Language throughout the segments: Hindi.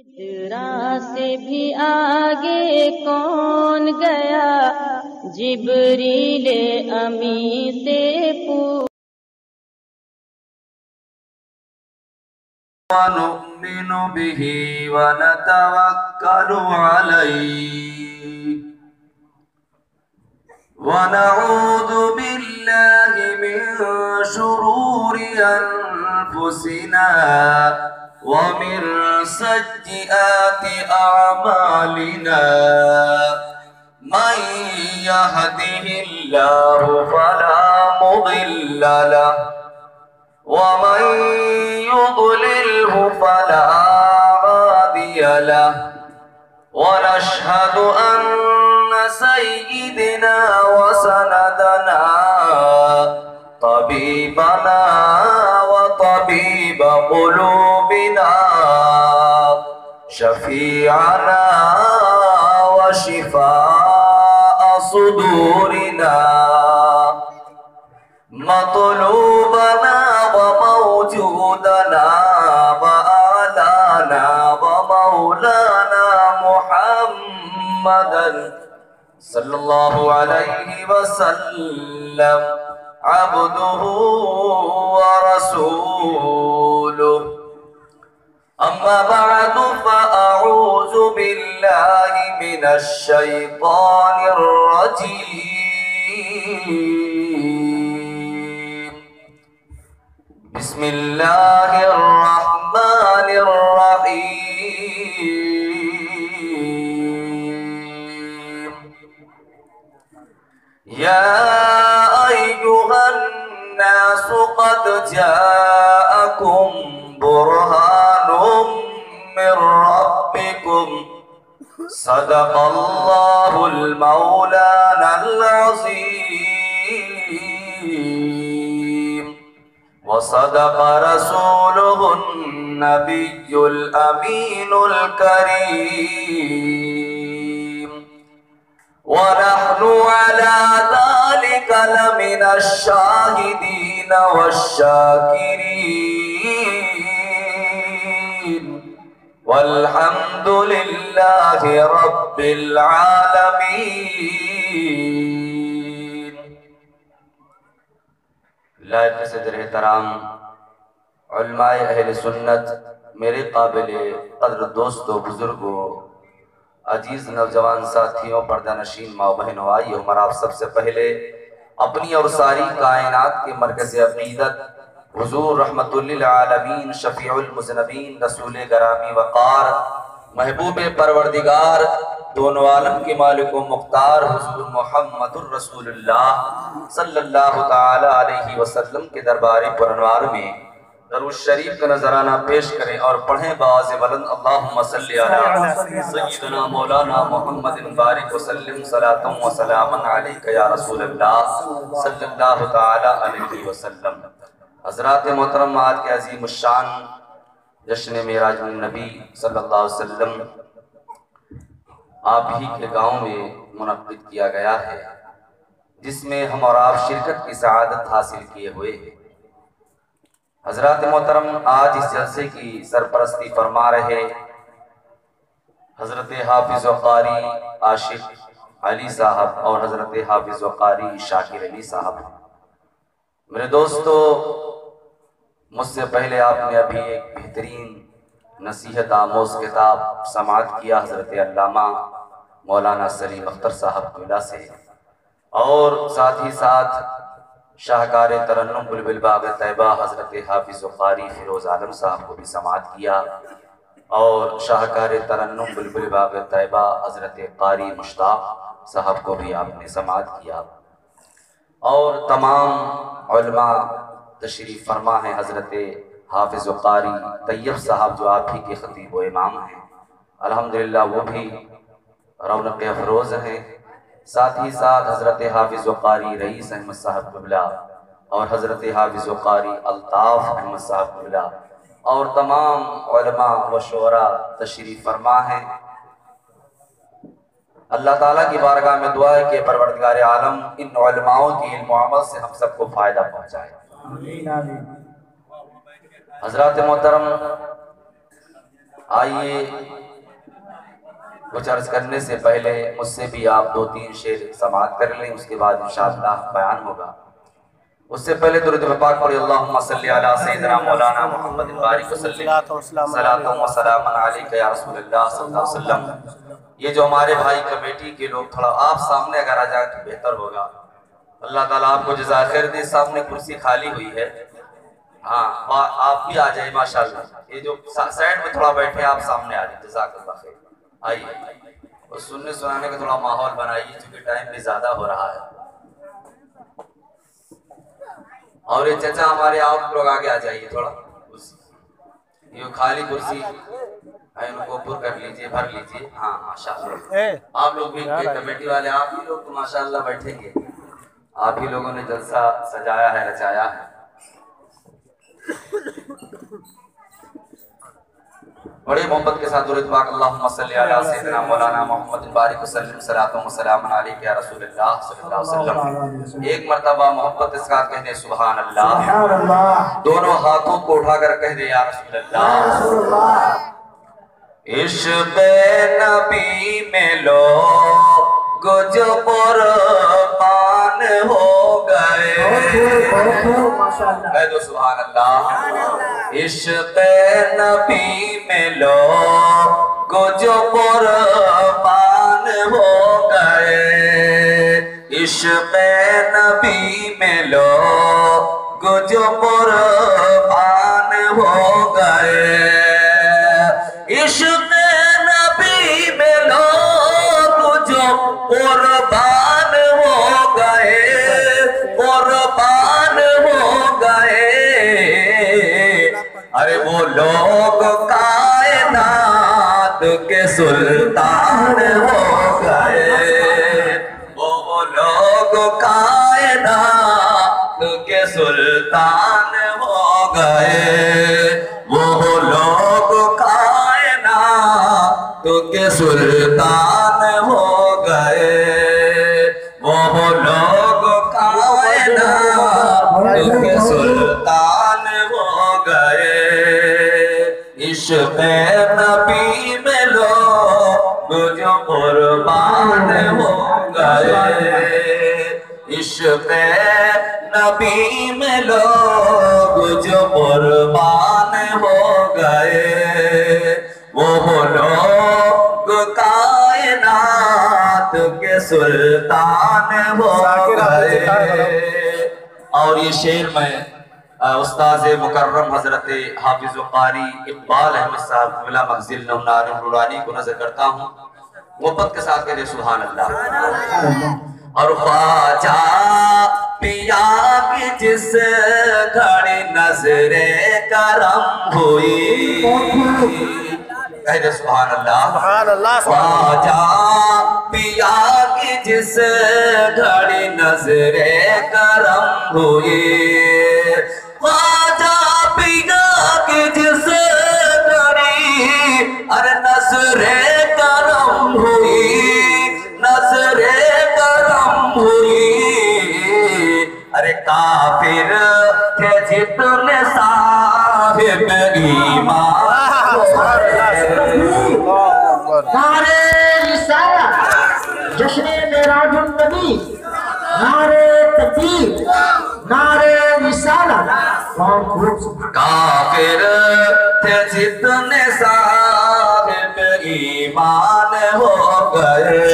इकरा से भी आगे कौन गया, जिब्रीले अमी से पूछ। वनुमिनु बिही वनतवक्कलु अलैहि वनऊज़ु बिल्लाहि मिन शुरूरि अनफुसिना व मिन सय्यिआति अअमालिना मन यहदिहिल्लाहु फला मुदिल्ल लहु वमन युद्लिल्हु फला हादिय लहु वनशहदु अन्ना सय्यिदना व सनदना तबीबना व तबीब क़ुलूबिना शफीअना व शिफाअ सुदूरिना मतलूबना व मौजूदना व आलाना व मौलाना मुहम्मदन सल्लल्लाहु अलैहि वसल्लम अब्दुहु व रसूलुहु अम्मा बअदु फ़अऊज़ु बिल्लाहि मिनश शैतानिर रजीम। बिस्मिल्लाहिर रहमानिर रहीम। या अय्युहन नासु क़द जाअकुम बुरहानुम मिर रब्बिकुम सदक़ल्लाहुल मौलानाल अज़ीम व सदक़ रसूलुहुन नबियुल अमीनुल करीम व नहनु अला ज़ालिका लमिनश शाहिदीन वश्शाकिरीन वल्हम्दुलिल्लाहि रब्बिल आलमीन। लायक सदर एहतराम उलमाए अहले सुन्नत, मेरे काबिल कद्र दोस्तों, बुजुर्गों, अजीज नौजवान साथियों, पर्दा नशीन माँ बहनों, आइए उमर आप सबसे पहले अपनी और सारी कायनात के मरकज़ अक़ीदत हुज़ूर रहमतुल्लिल आलमीन शफ़ीउल मुज़नबीन रसूल गरामी वक़ार महबूब परवरदिगार दोनों आलम के मालिक व मुख्तार हुज़ूर मुहम्मदुर रसूलुल्लाह सल्लल्लाहु ताला अलैहि वसल्लम के दरबार पुरनवार में दरूद शरीफ का नजराना पेश करें और पढ़ें बाज़ बुलंद अल्लाहुम्मा सल्लि अला सय्यिदना मौलाना मुहम्मदिन बारिक वसल्लिम सलातम व सलामन अलैका या रसूलल्लाह सल्लल्लाहु ताला अलैहि वसल्लम। हज़रात मोहतरम, आज के अज़ीम शान जश्न मेराजुन नबी सल्लल्लाहु अलैहि वसल्लम आप ही के गाँव में मुनक़्क़िद किया गया है, जिसमें हम और आप शिरकत की सआदत हासिल किए हुए हैं। हज़रात मोहतरम, आज इस जलसे की सरपरस्ती फरमा रहे हज़रत हाफिज़ व क़ारी आशिक़ अली साहब और हज़रत हाफिज़ व क़ारी शाकिर अली साहब। मेरे दोस्तों, मुझसे पहले आपने अभी एक बेहतरीन नसीहत आमोज़ किताब समाअत किया हज़रत अल्लामा मौलाना सलीम अख्तर साहब क़िबला से, और साथ ही साथ शाहकार तरन्नुम बुलबुल बाग़ तैयबा हज़रत हाफिज़ व क़ारी फ़िरोज़ आलम साहब को भी समाअत किया, और शाहकार तरन्नुम बुलबुल बाग़ तैयबा हज़रत क़ारी मुश्ताक़ साहब को भी आपने समाअत किया, और तमाम उलमा तशरीफ़ फरमा है। हज़रत हाफिज़ व क़ारी तैयब साहब जो आप ही के ख़तीब व इमाम हैं, अल्हम्दुलिल्लाह वो भी रौनक़ अफ़रोज़ हैं। साथ ही साथ हज़रत हाफिज़ व क़ारी रईस अहमद साहब क़िबला और हज़रत हाफिज़ व क़ारी अल्ताफ़ अहमद साहब क़िबला और तमाम उलमा व शुअरा तशरीफ़ फरमा हैं। अल्लाह ताला की बारगाह में दुआ है कि परवरदिगार आलम इन उलमाओं की इल्म व अमल से हम सबको फ़ायदा पहुँचाए। हज़रात मोहतरम, आइए, कुछ अर्ज करने से पहले मुझसे भी आप 2-3 शेर समाअत कर लें, उसके बाद इंशाअल्लाह बयान होगा। उससे पहले दुरूद पाक पढ़िए, अल्लाहुम्मा सल्ली अला सय्यिदिना मौलाना मुहम्मदिन बारिक वसल्लम सलातु व सलामन अलैका या रसूलल्लाह सल्लल्लाहु अलैहि वसल्लम। ये जो हमारे भाई कमेटी के लोग, थोड़ा आप सामने अगर आ जाए तो बेहतर होगा। अल्लाह ताला आपको जज़ा खैर दे। सामने कुर्सी खाली हुई है, हाँ आप भी आ जाए माशाल्लाह। ये जो साइड में थोड़ा बैठे आप सामने आ जाए, जज़ाकल्लाह खैर। आइए और सुनने सुनाने का थोड़ा माहौल बनाइए, क्योंकि टाइम भी ज्यादा हो रहा है। और ये चचा हमारे, आप लोग आगे आ जाइए थोड़ा, ये खाली कुर्सी है, इनको पुर कर लीजिए, भर लीजिए। हाँ माशाल्लाह, आप लोग भी कमेटी वाले, आप ही लोग तो माशाल्लाह बैठेंगे। आप ही लोगों ने जलसा सजाया है, रचाया है। बड़े मोहब्बत के साथ दुरूद पाक, अल्लाहुम्मा सल्ली अला सय्यिदिना मौलाना मुहम्मदिन बारिक वसल्लम सलातु व सलामन अलैका या रसूलल्लाह सल्लल्लाहु अलैहि वसल्लम। एक मर्तबा मोहब्बत के साथ कह दे सुभान अल्लाह। दोनों हाथों को उठाकर कह दे या रसूलल्लाह। इश्क़े नबी में लोग जो कुर्बान हो गए, कह दो सुभान अल्लाह। इश्क़े नबी में लोग जो कुर्बान हो गए, इश्क़े नबी में लोग जो कुर्बान हो गए, इश्क़े नबी में लोग जो कुर्बान हो गए, कुर्बान हो गए। अरे वो लोग कायनात के सुल्तान हो गए, वो लोग कायनात के सुल्तान हो गए, वो लोग कायनात के सुल्तान हो गए, वो लोग कायनात के सुल्तान हो गए। इश्क़े नबी में लोग जो कुर्बान हो गए, इश्क़े नबी में लोग जो कुर्बान हो गए, वो लोग कायनात के सुल्तान हो गए। और ये शेर में उस्ताद मुकर्रम हजरत हाफिज कारी इकबाल अहमद साहब मिला मंजिल नूरानी को नजर करता हूँ। मोहब्बत के साथ कह सुभान अल्लाह। और ख्वाजा पिया की जिस घड़ी नजरे करम हुई, कह दे सुभान अल्लाह। ख्वाजा पिया की जिस घड़ी नजरे करम हुई, ख्वाजा पिया की जिस घड़ी अरे नजरे करम हुई, नजरे करम हुई। अरे काफिर थे जितने साहिब ईमान, नारे रिसालत जश्न मेराजुन नबी, नारे तकबीर, नारे रिसालत। काफिर थे जितने साहिब ईमान हो गए,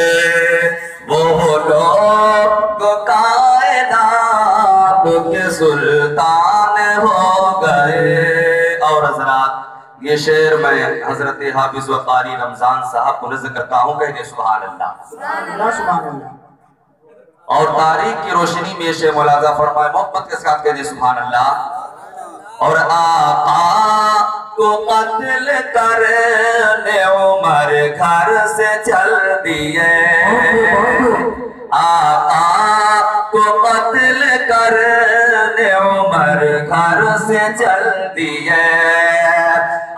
वो लोग कायनात के सुल्तान हो गए। और हजरात, ये शेर में हजरत हाफिज व कारी रमजान साहब को नज़र करता हूँ, कहने सुभान अल्लाह। और तारीख की रोशनी में शेर मुलाजा फरमाए, मोहब्बत के साथ कहने सुभान अल्लाह। और आका को कत्ल करने उमर घर से चल दिए, आका को कत्ल करने उमर घर से चल दिए,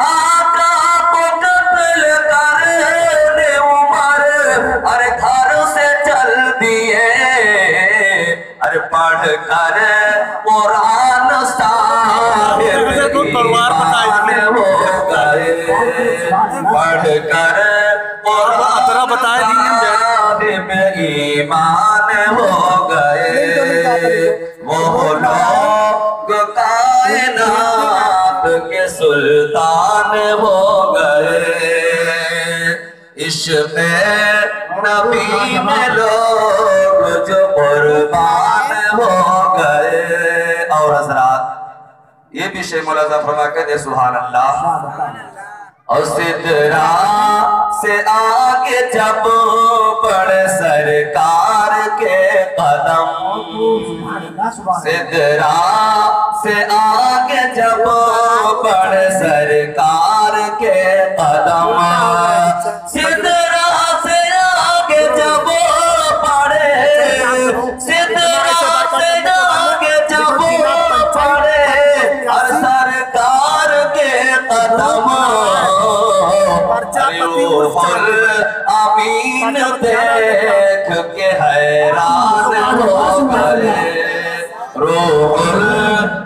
आका को कत्ल करने उमर अरे घर से चल दिए। अरे पढ़ कर कुरान साहिब ईमान हो गए, पढ़कर कुरान में ईमान हो गए। वो लोग कायनात के सुल्तान हो गए। इश्क़ नबी में लोग जो कुर्बान हो गए। और हज़रात ये भी शेख मुलाज़ा फरमा के दे सुभान अल्लाह। और सिदरा से आगे जब बढ़े सरकार के कदम, सिदरा से आगे जब बढ़े सरकार के कदम, सिदरा से आगे जब बढ़े, सिदरा से आगे जब बढ़े सरकार के कदम, अमीन देख के हैरान हो गए। रूहुल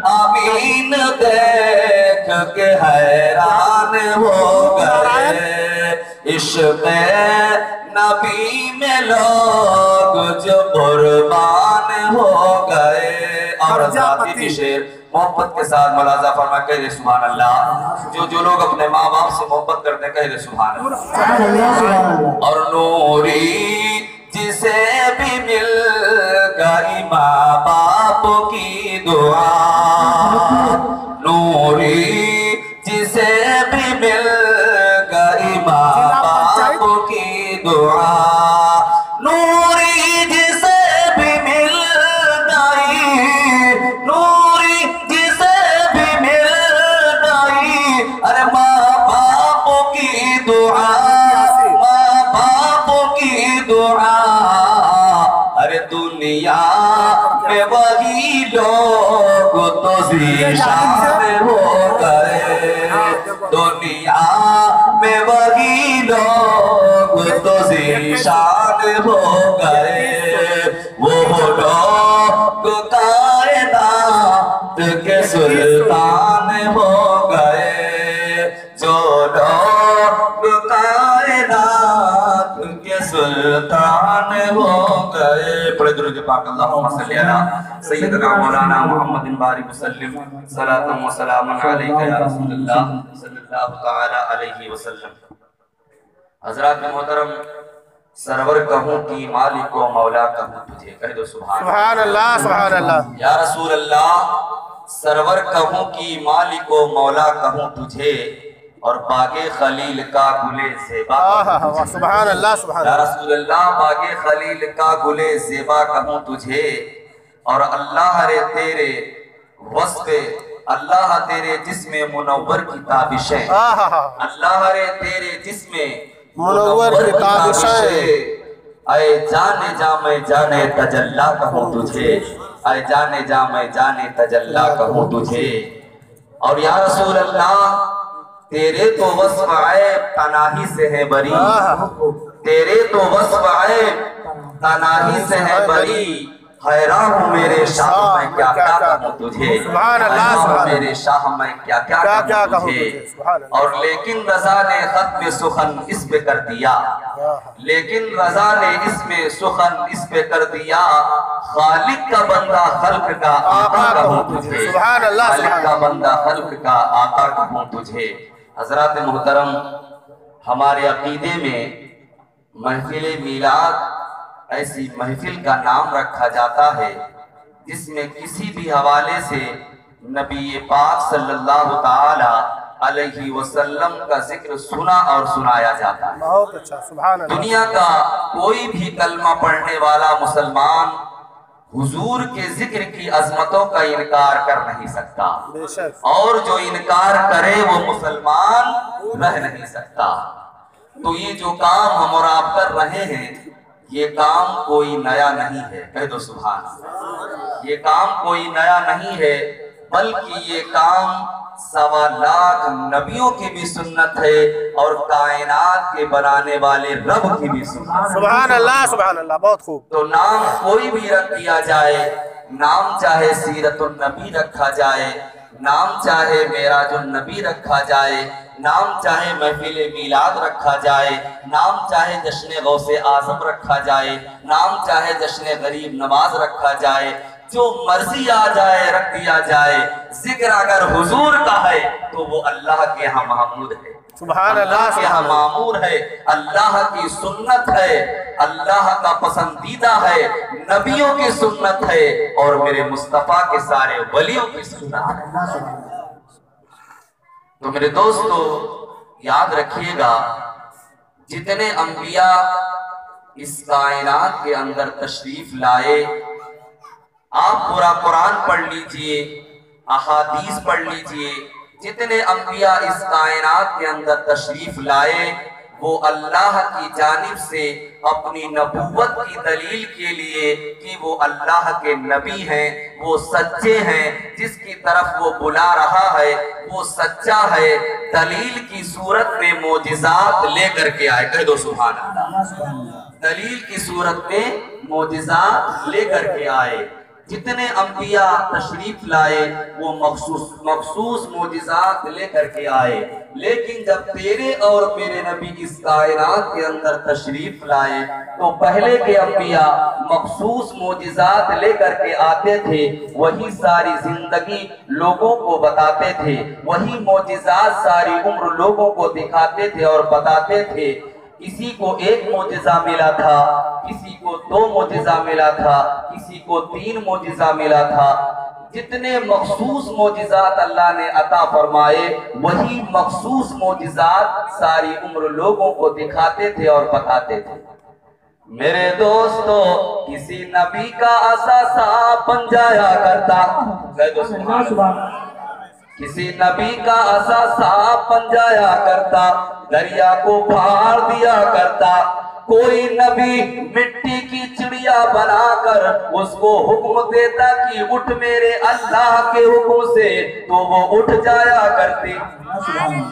अमीन देख के हैरान हो गए। इश्क़ नबी में लोग जो कुर्बान हो गए। और जाती की शेर मोहब्बत के साथ मुलाज़ा फरमा कह दे सुभान अल्लाह। जो लोग अपने माँ बाप से मोहब्बत करते कह दे सुभान अल्लाह। और नूरी जिसे भी मिल गई माँ बाप की दुआ, नूरी जिसे भी मिल गई माँ बाप की दुआ, नूरी जिसे भी मिल गई, नूरी जिसे भी मिल गई, अरे माँ बाप की दुआ, माँ बाप की दुआ। अरे दुनिया में वही लोग तो ज़ीशान हो गए। दुनिया में वही लोग तो ज़ीशान हो गए। वो लोग कायनात के सुल्तान हो गए। जो लोग कायनात के सुल्तान हो गए। पढ़े दुरूद पाक अल्लाहुम्मा सल्ली अला सय्यदना मौलाना मुहम्मदिन बारिक वसल्लम सलातन व सलामन अलैका या रसूलल्लाह सल्लल्लाहु तआला अलैहि वसल्लम। हज़रात मोहतरम, सरवर कहूँ कि मालिक व मौला कहूँ तुझे, कह दो सुभान अल्लाह। सुभान अल्लाह। या रसूल अल्लाह, सरवर कहूँ कि मालिक व मौला कहूँ तुझे, और बागे खलील का गुले ज़ेबा। सुभान अल्लाह। सुभान या रसूल अल्लाह, बागे खलील का गुले ज़ेबा कहूँ तुझे, और अल्लाह रे तेरे वस्फ़े, अल्लाह तेरे जिस्म मुनव्वर की ताबिशें, अल्लाह रे तेरे जिस्म मुनव्वर की ताबिशें। आए जाने जा मैं जाने तजल्ला कहूँ तुझे, आए जाने जा मैं जाने तजल्ला कहूँ तुझे। और या रसूल अल्लाह, तेरे तो वस्फ़ आए तनाही से है बरी, तेरे तो वस्फ़ आए तनाही से है बरी। हैरान हूँ मेरे शाह मैं क्या क्या कहूँ तुझे, मेरे शाह मैं क्या क्या कहूँ तुझे। और लेकिन रज़ा ने ख़त्म सुखन इस पे कर दिया, लेकिन रज़ा ने इसमें सुखन इस पे कर दिया। खालिक का बंदा खल्क का आका कहूँ तुझे, खालिक का बंदा खल्क का आका कहूँ तुझे। हज़रात मोहतरम, हमारे अकीदे में महफिल मीलाद ऐसी महफिल का नाम रखा जाता है जिसमें किसी भी हवाले से नबी पाक सल्लल्लाहु ताला अलैहि वसल्लम का जिक्र सुना और सुनाया जाता है। बहुत अच्छा, सुभान अल्लाह। दुनिया का कोई भी कलमा पढ़ने वाला मुसलमान हुजूर के जिक्र की अजमतों का इनकार कर नहीं सकता, और जो इनकार करे वो मुसलमान रह नहीं सकता। तो ये जो काम हम और आप कर रहे हैं, ये काम कोई नया नहीं है, कह दो सुभान। ये काम कोई नया नहीं है, बल्कि ये काम 1.25 लाख नबियों की भी सुन्नत है और कायनात के बनाने वाले रब की भी सुन्नत। सुभान अल्लाह, सुभान अल्लाह, बहुत खूब। तो नाम कोई भी रख दिया जाए, नाम चाहे सीरतुन नबी रखा जाए, नाम चाहे मेराजुन नबी रखा जाए, नाम चाहे महफिल मीलाद रखा जाए, नाम चाहे जश्न गौसे आज़म रखा जाए, नाम चाहे जश्न गरीब नवाज रखा जाए, जो मर्जी आ जाए रख दिया जाए। जिक्र अगर हुजूर का है तो वो अल्लाह के यहाँ महमूद है, सुभान अल्लाह के यहाँ मामूर है, अल्लाह की सुन्नत है, अल्लाह का पसंदीदा है, नबियों की सुन्नत है और मेरे मुस्तफा के सारे वलियों की सुन्नत है। तो मेरे दोस्तों याद रखिएगा, जितने अंबिया इस कायनात के अंदर तशरीफ लाए, आप पूरा कुरान पढ़ लीजिए, अहादीस पढ़ लीजिए, जितने अंबिया इस कायनात के अंदर तशरीफ लाए वो अल्लाह की जानिब से अपनी नबूवत की दलील के लिए कि वो अल्लाह के नबी हैं, वो सच्चे हैं, जिसकी तरफ वो बुला रहा है वो सच्चा है, दलील की सूरत में मोजिज़ात लेकर के आए। कह दो सुभान अल्लाह। दलील की सूरत में मोजिज़ात लेकर के आए। जितने अंबिया तशरीफ लाए वो मखसूस मोजिज़ात लेकर के आए, लेकिन जब तेरे और मेरे नबी इस कायनात के अंदर तशरीफ लाए तो पहले के अंबिया मखसूस मोजिज़ात लेकर के आते थे, वही सारी जिंदगी लोगों को बताते थे, वही मोजिज़ात सारी उम्र लोगों को दिखाते थे और बताते थे। किसी को एक मोजिज़ा मिला था, किसी को 2 मोजिज़ा मिला था, किसी को 3 मोजिज़ा मिला था। जितने मखसूस मोजिज़ात अल्लाह ने अता फरमाए वही मखसूस मोजिज़ात सारी उम्र लोगों को दिखाते थे और बताते थे। मेरे दोस्तों किसी नबी का असासा बन जाया करता, किसी नबी का असासा बन जाया करता, दरिया को फाड़ दिया करता। कोई नबी मिट्टी की चिड़िया बनाकर उसको हुक्म देता कि उठ मेरे अल्लाह के हुक्म से, तो वो उठ जाया करती।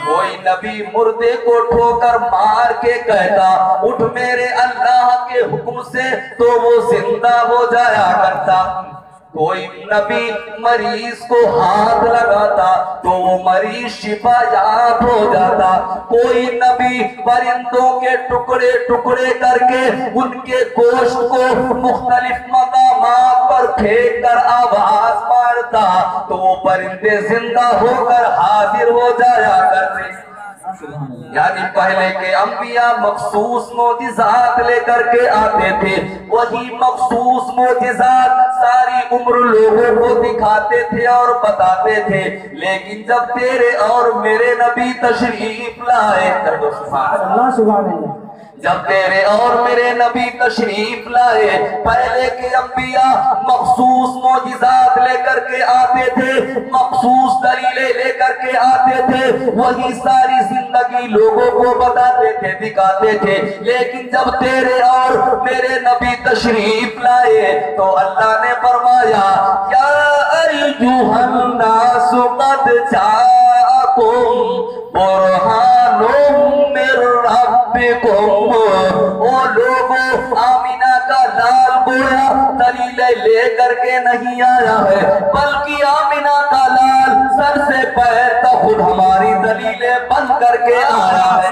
कोई नबी मुर्दे को ठोकर मार के कहता उठ मेरे अल्लाह के हुक्म से, तो वो जिंदा हो जाया करता। कोई नबी मरीज को हाथ लगाता तो वो मरीज शिफायाब हो जाता। कोई नबी परिंदों के टुकड़े टुकड़े करके उनके गोश्त को मुख्तलिफ मकामात पर फेंक कर आवाज मारता तो वो परिंदे जिंदा होकर हाजिर हो जाया करते। यानी पहले के अंबिया मखसूस मोजिज़ात लेकर के आते थे, वही मखसूस मोजिज़ात सारी उम्र लोगों को दिखाते थे और बताते थे। लेकिन जब तेरे और मेरे नबी तशरीफ लाए, जब तेरे और मेरे नबी तशरीफ लाए, पहले के अंबिया मखसूस मोजिज़ात लेकर के आते थे, मखसूस दलीलें लेकर के आते थे, वही सारी जिंदगी लोगों को बताते थे, दिखाते थे। लेकिन जब तेरे और मेरे नबी तशरीफ लाए तो अल्लाह ने फरमाया या अय्युहन नासु क़द जाअकुम बुरहानुम मिर रब्बिकुम। ओ लोगों, आमिना का लाल गोया दलीलें लेकर के नहीं आया है, बल्कि आमिना का लाल सर से पैर तक खुद हमारी दलीलें बन करके आया है।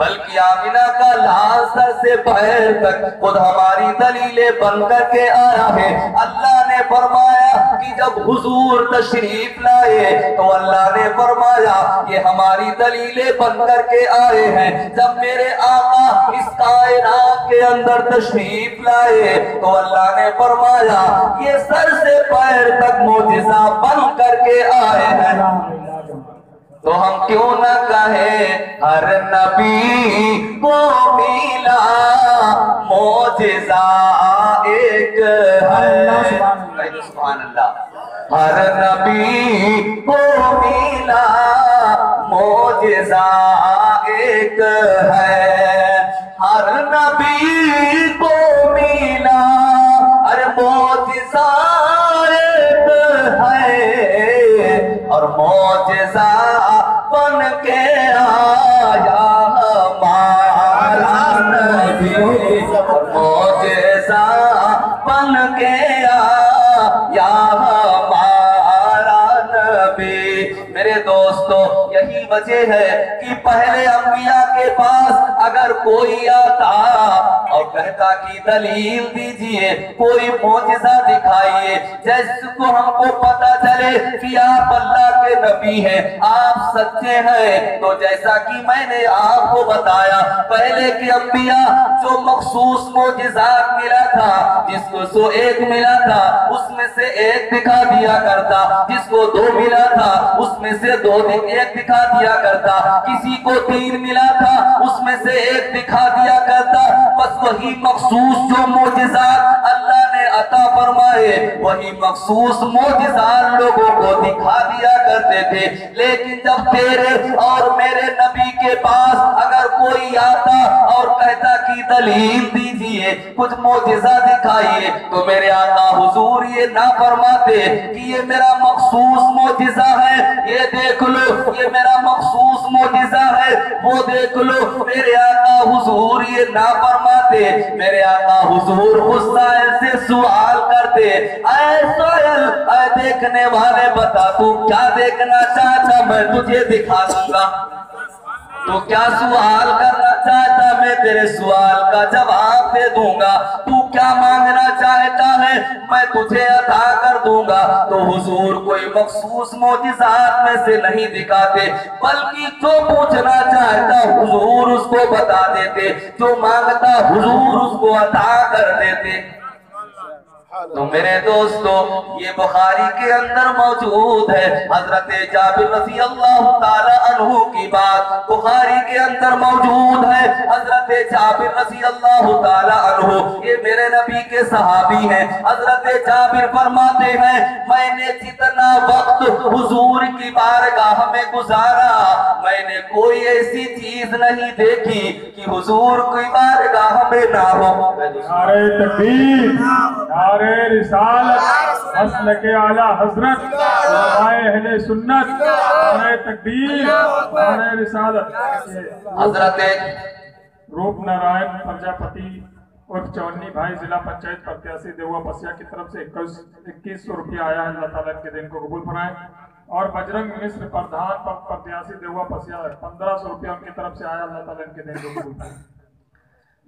बल्कि आमिना का लाल सर से पैर तक खुद हमारी दलीलें बन करके आया है। अल्लाह ने फरमाया कि जब हुजूर तशरीफ लाए तो अल्लाह ने फरमाया ये हमारी दलीलें बन करके आए हैं। जब मेरे आका इस कायनात के अंदर तशरीफ लाए तो अल्लाह ने फरमाया ये सर से पैर तक मोजिज़ा बन करके आए हैं। तो हम क्यों न कहे हर नबी को मिला मोजिज़ा एक है, सुभान अल्लाह। हर नबी को मिला मोजिज़ा एक है, हर नबी को मिला अरे मोजिज़ा एक है, और मोजिज़ा बन के आया हमारा नबी, मोजिज़ा बन के आया हमारा वजह है कि पहले अंबिया के पास अगर कोई आता और कहता कि दलील दीजिए, कोई मौजिजा दिखाइए जिसको हमको पता चले कि आप अल्लाह के नबी हैं, आप सच्चे हैं, तो जैसा कि मैंने आपको बताया पहले के अंबिया जो मखसूस मौजिज़ात मिला था, जिसको 101 मिला था उसमें से 1 दिखा दिया करता, जिसको 2 मिला था उसमें से 1 दिखा दिया करता, किसी को 3 मिला था उसमें से 1 दिखा दिया करता। बस वही मखसूस जो मौजिज़ात अल्लाह ने अता फरमाए वही मखसूस मौजिज़ात लोगों को दिखा दिया करते थे। लेकिन जब तेरे और मेरे नबी के पास अगर कोई आता और कहता कि दलील दीजिए, कुछ मौजिज़ा दिखाइए, तो मेरे आका हुजूर ये ना फरमाते कि ये मेरा मखसूस मौजिज़ा है, ये देख लो ये मेरा मखसूस मौजिज़ा है, वो देख लो। मेरे आका हुजूर ये ना फरमाते, मेरे आका हुजूर गुस्सा से सवाल करते, ऐ सोयल, ऐ देखने वाले बता तू क्या देखना चाहता, मैं तुझे दिखा दूंगा। तो क्या सवाल करना चाहता, मैं तेरे सवाल का जवाब दे दूंगा। तू क्या मांगना चाहता है, मैं तुझे अता कर दूंगा। तो हुजूर कोई मखसूस मौजिज़ात में से नहीं दिखाते, बल्कि जो पूछना चाहता हुजूर उसको बता देते, जो मांगता हुजूर उसको अता कर देते। तो मेरे दोस्तों ये बुखारी के अंदर मौजूद है, हजरत जाबिर रज़ी अल्लाह ताला अन्हु की बात बुखारी के अंदर मौजूद है। हजरत जाबिर रज़ी अल्लाह ताला अन्हु ये मेरे नबी के सहाबी हैं। हजरत जाबिर फरमाते हैं मैंने जितना वक्त हुजूर की बारगाह में गुजारा, मैंने कोई ऐसी चीज नहीं देखी कि हुजूर की बारगाह में ना हो। नारे तकबीर, नारे रिसालत, मसलके आला हजरत, अहले सुन्नत, नारे तकबीर, नारे रिसालत। हजरत रूप नारायण प्रजापति और चौन्नी भाई जिला पंचायत प्रत्याशी देवा पसिया की तरफ से 2100 रुपया आया है। अल्लाह ताला के दिन को कबूल फरमाए। और बजरंग मिश्र प्रधान प्रत्याशी देवा पसिया 1500 रुपया उनकी तरफ से आया। अल्लाह ताला के दिन को कबूल फरमाए।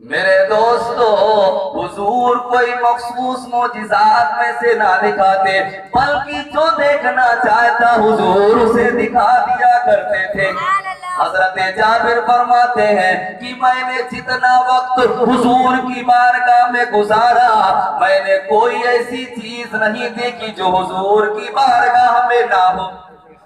मेरे दोस्तों हुजूर कोई मखसूस मौजिज़ात में से ना दिखाते, बल्कि जो देखना चाहता हुजूर उसे दिखा दिया करते थे। हजरत जाबिर फरमाते हैं कि मैंने जितना वक्त हुजूर की बारगाह में गुजारा, मैंने कोई ऐसी चीज नहीं देखी जो हुजूर की बारगाह में ना हो।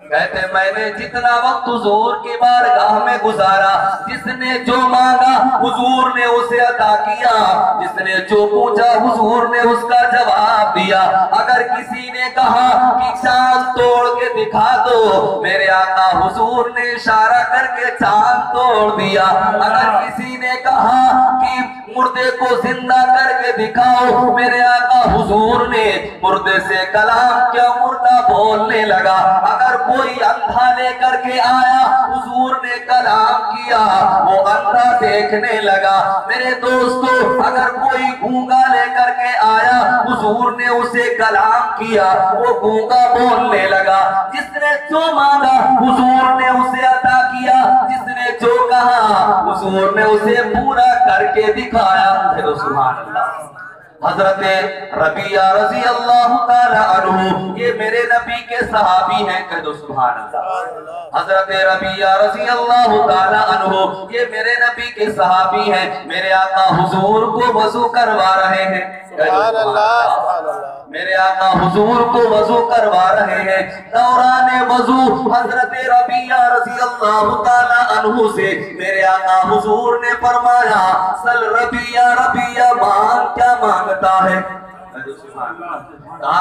कहते मैंने जितना वक्त हुजूर की बारगाह में गुजारा, जिसने जो मांगा हुजूर ने उसे अता किया, जिसने जो पूछा हुजूर ने उसका जवाब दिया। अगर किसी ने कहा कि चांद तोड़ के दिखा दो, मेरे आका हुजूर ने इशारा करके चांद तोड़ दिया। अगर किसी ने कहा कि मुर्दे को जिंदा करके दिखाओ, मेरे आका हुजूर ने मुर्दे से कलाम क्या मुर्दा बोलने लगा। अगर कोई अंधा लेकर के आया, हुजूर ने कलाम किया, वो अंधा देखने लगा। मेरे दोस्तों अगर कोई गूंगा लेकर के आया, हुजूर ने उसे कलाम किया, वो गूंगा बोलने लगा। जिसने जो मांगा हुजूर ने उसे अता किया, जिसने जो कहा हुजूर ने उसे पूरा करके दिखाया। सुभान अल्लाह। हजरत रबिया रज़ी अल्लाह ताला अन्हु ये मेरे नबी के सहाबी हैं, कह दो सुभान अल्लाह। हजरत रबिया रज़ी अल्लाह ताला अन्हु ये मेरे नबी के सहाबी हैं। मेरे आका हुजूर को वजू करवा रहे हैं, सुभान अल्लाह। मेरे आका हुजूर को वजू करवा रहे हैं। दौराने वजू हजरत रबिया रज़ी अल्लाह ताला अन्हु से मेरे आका हुजूर ने फरमाया सल रबिया, रबिया मांग क्या मांगता है।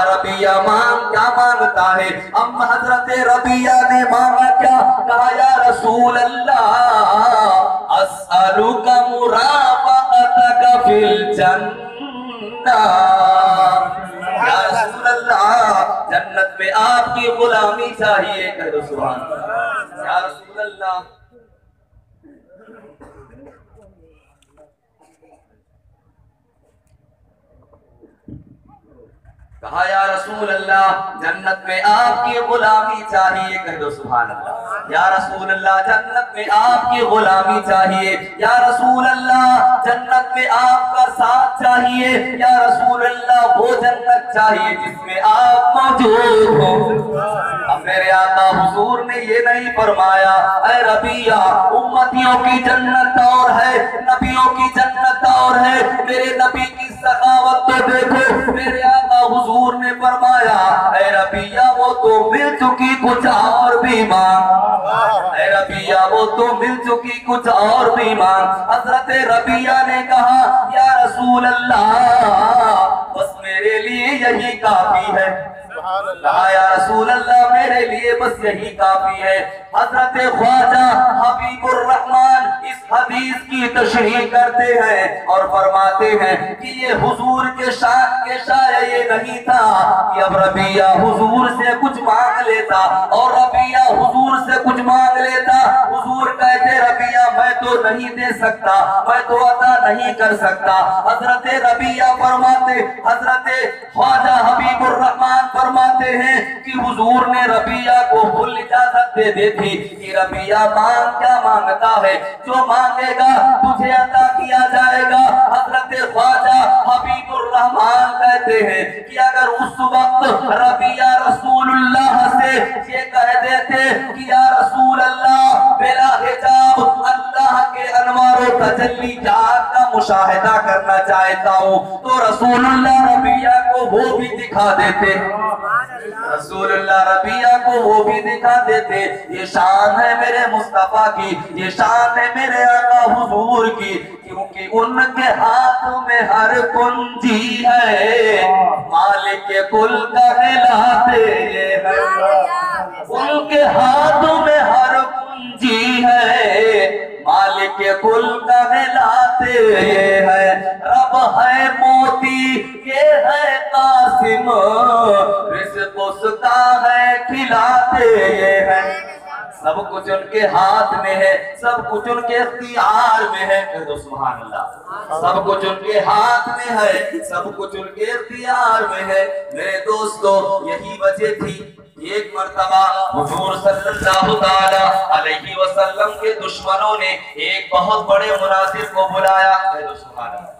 रबिया मांग क्या मांगता है। अब हजरत रबिया ने मांगा क्या, कहा या रसूल अल्लाह अस्अलुका मुराफक़तका फिल जन्नह, या रसूल अल्लाह जन्नत में आपकी गुलामी चाहिए, कह दो सुभान अल्लाह। या रसूल अल्लाह कहा या रसूल अल्लाह जन्नत में आपकी गुलामी चाहिए। कह दो सुभान अल्लाह। या रसूल अल्लाह जन्नत में आपकी गुलामी चाहिए। या रसूल अल्लाह जन्नत में आपका साथ चाहिए। या रसूल अल्लाह वो जन्नत चाहिए जिसमें आप मौजूद हो। अब मेरे आका हुजूर ने ये नहीं फरमाया ऐ रबिया उम्मतियों की जन्नत और है, नबियों की जन्नत और है, मेरे नबी की सखावत तो देखो। मेरे आका हुजूर ने फरमाया ऐ रबिया वो तो मिल चुकी कुछ और भी मांग। ऐ रबिया वो तो मिल चुकी कुछ और भी मांग। हजरत रबिया ने कहा या रसूल अल्लाह बस मेरे लिए यही काफी है। कहा या रसूल अल्लाह मेरे लिए बस यही काफी है। हजरत ख्वाजा हबीबुर रहमान इस हदीस की तशरीह करते हैं और फरमाते हैं कि ये हुजूर के शान के शाया ये नहीं था कि अब रबिया हुजूर से कुछ मांग लेता और रबिया हुजूर से कुछ मांग लेता। हुजूर कहते रबिया मैं तो नहीं दे सकता, मैं तो अता नहीं कर सकता। हजरत रबिया फरमाते, हजरत ख्वाजा हबीबुर रहमान फरमाते हैं कि हुजूर ने रबिया को फुल इजाजत दे दी थी कि रबिया मांग क्या मांगता है, जो मांगेगा तुझे अता किया जाएगा। हजरत ख्वाजा हबीबुर रहमान कहते हैं कि अगर उस वक्त रबिया रसूलुल्लाह से ये कह देते कि या रसूल अल्लाह बिला हिजाब अल्लाह के अनवारों तजल्ली जात का मुशाहिदा करना चाहता हूँ, तो रसूलुल्लाह रबिया को वो भी दिखा देते। रसूलुल्लाह रबिया को वो भी दिखा देते। ये शान है मेरे मुस्तफा की, ये शान है मेरे आका हुजूर की, क्योंकि उनके हाथों में हर कुंजी है, मालिक कुल कहलाते हैं। उनके हाथों में हर कुंजी है, मालिक कुल कहलाते हैं। रब है मोती ये है कासिम, रिज़्क़ उसका है खिलाते हैं। सब कुछ उनके हाथ में है, सब कुछ उनके इख्तियार में है। कह दो सुभान अल्लाह। सब कुछ उनके हाथ में है, सब कुछ उनके इख्तियार में है। मेरे दोस्तों यही वजह थी एक मर्तबा हुजूर सल्लल्लाहु ताला अलैहि वसल्लम के दुश्मनों ने एक बहुत बड़े मुनासिर को बुलाया। कह दो सुभान अल्लाह।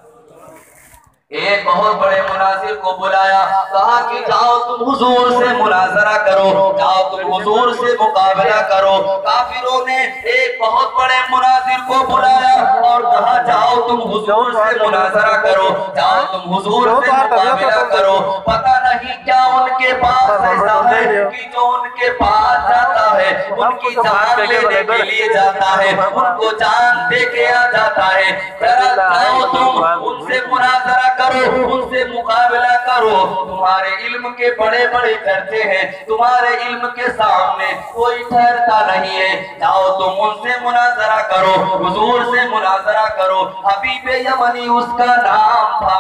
एक बहुत बड़े मुनासिर को बुलाया, कहा कि जाओ तुम हुजूर से मुनाजरा करो, जाओ तुम हुजूर से मुकाबला करो। काफिरों ने एक बहुत बड़े मुनासिर को बुलाया और कहा जाओ तुम हुजूर से मुनाजरा करो, जाओ तुम हुजूर से मुकाबला करो। पता नहीं क्या उनके पास ऐसा है कि जो उनके पास जाता है उनकी जान लेने के लिए जाता है, उनको जान दे के आ जाता है। जरा जाओ तुम उनसे मुनाजरा करो, उनसे मुकाबला करो। तुम्हारे इल्म के बड़े बड़े चर्चे हैं, तुम्हारे इल्म के सामने कोई ठहरता नहीं है। जाओ तुम उनसे मुनाजरा करो, हुजूर से मुनाजरा करो। हबीब यमनी उसका नाम था।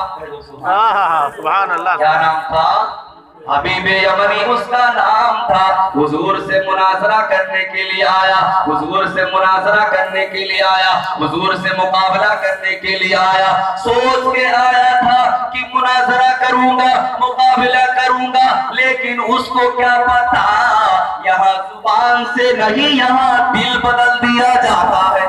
सुभान अल्लाह। क्या नाम था? हबीब यमनी उसका नाम था। हुजूर से मुनाजरा करने के लिए आया, हुजूर से मुनाजरा करने के लिए आया, हुजूर से मुकाबला करने के लिए आया। सोच के आया था कि मुनाजरा करूंगा, मुकाबला करूंगा, लेकिन उसको क्या पता यहाँ जुबान से नहीं यहाँ दिल बदल दिया जाता है।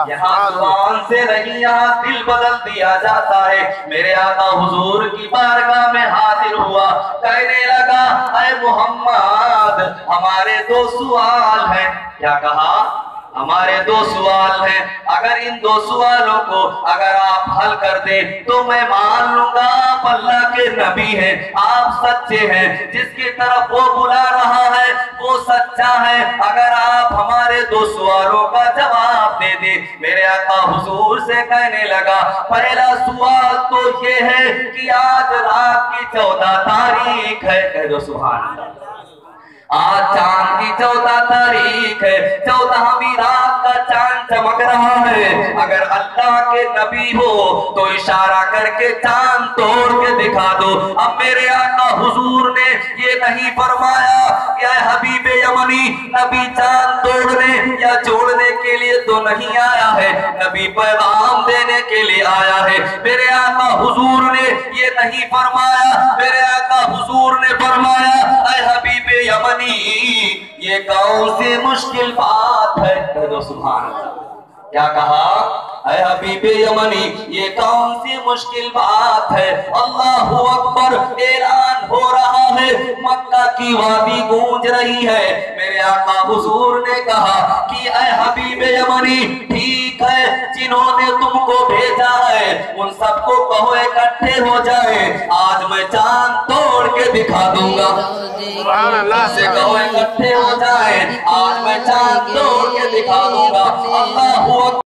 यहाँ जुबान से नहीं यहाँ दिल बदल दिया जाता है। मेरे आका हुजूर की बारगाह में हाजिर हुआ, कहने लगा ऐ मोहम्मद हमारे दो सवाल हैं। क्या कहा? हमारे दो सवाल हैं, अगर इन दो सवालों को अगर आप हल कर दे तो मैं मान लूंगा आप अल्लाह के नबी हैं, आप सच्चे हैं, जिसकी तरफ वो बुला रहा है वो सच्चा है। अगर आप हमारे दो सवालों का जवाब दे दे। मेरे आका हुजूर से कहने लगा पहला सवाल तो ये है कि आज रात की 14 तारीख है। कह दो सुभान अल्लाह। आज चांद की 14 तारीख है, 14वीं रात का चांद चमक रहा है। अगर अल्लाह के नबी हो तो इशारा करके चांद तोड़ के दिखा दो। अब मेरे आका हुजूर ने ये नहीं फरमाया क्या हबीब यमनी नबी चांद तोड़ने या जोड़ने के लिए तो नहीं आया, है, नबी पैगाम देने के लिए आया है। मेरे आका हुजूर ने ये नहीं फरमाया, मेरे आका हुजूर ने फरमाया ऐ हबीबे यमनी ये कौन सी मुश्किल बात है। तो सुभान अल्लाह, क्या कहा? ऐ हबीबे यमनी ये कौन सी मुश्किल बात है। अल्लाहु अकबर ऐलान हो रहा है, मक्का की वादी गूंज रही है। मेरे आका हुजूर ने कहा कि ऐ हबीबे यमनी ठीक है, जिन्होंने तुमको भेजा है उन सबको कहो इकट्ठे हो जाए, आज मैं चांद तोड़ के दिखा दूंगा। सुभान अल्लाह से कहो इकट्ठे हो जाए, आज मैं चांद तोड़ के दिखा दूंगा। अल्लाहु